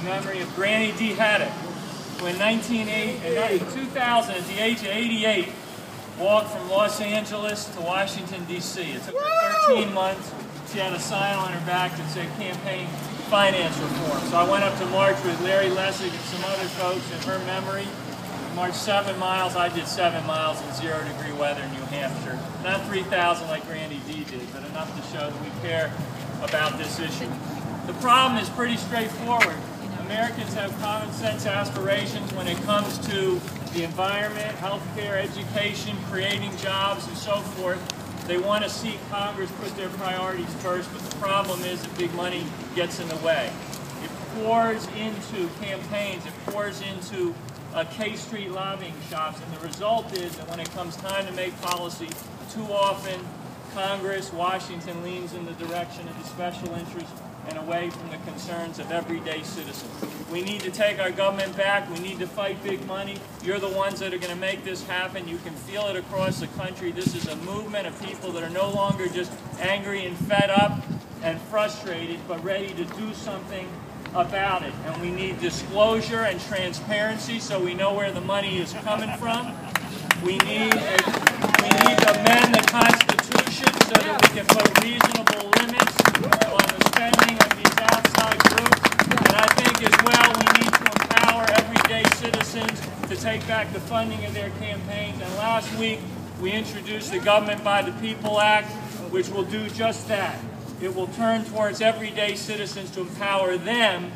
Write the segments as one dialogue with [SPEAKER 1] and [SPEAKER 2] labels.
[SPEAKER 1] memory of Granny D. Haddock, who in 2000, at the age of 88, walked from Los Angeles to Washington, D.C. It took her 13 months. She had a sign on her back that said campaign finance reform. So I went up to march with Larry Lessig and some other folks in her memory. We marched 7 miles. I did 7 miles in 0-degree weather in New Hampshire. Not 3,000 like Granny D did, but enough to show that we care about this issue. The problem is pretty straightforward. Americans have common sense aspirations when it comes to the environment, healthcare, education, creating jobs, and so forth. They want to see Congress put their priorities first, but the problem is that big money gets in the way. It pours into campaigns, it pours into K Street lobbying shops, and the result is that when it comes time to make policy, too often Congress, Washington leans in the direction of the special interest and away from the concerns of everyday citizens. We need to take our government back. We need to fight big money. You're the ones that are going to make this happen. You can feel it across the country. This is a movement of people that are no longer just angry and fed up and frustrated, but ready to do something about it. And we need disclosure and transparency so we know where the money is coming from. We need to amend the Constitution so that we can put reasonable limits on the spending of these outside groups. And I think as well we need to empower everyday citizens to take back the funding of their campaigns. And last week we introduced the Government by the People Act, which will do just that. It will turn towards everyday citizens to empower them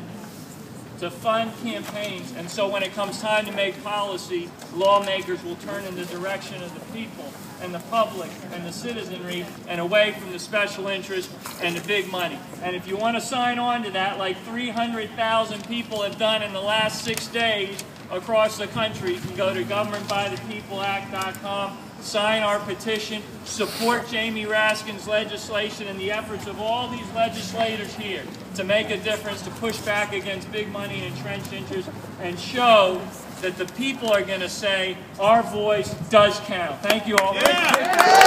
[SPEAKER 1] to fund campaigns, and so when it comes time to make policy, lawmakers will turn in the direction of the people and the public and the citizenry and away from the special interest and the big money. And if you want to sign on to that, like 300,000 people have done in the last 6 days across the country, you can go to governmentbythepeopleact.com, sign our petition, support Jamie Raskin's legislation and the efforts of all these legislators here to make a difference, to push back against big money and entrenched interests, and show that the people are going to say our voice does count. Thank you all very much.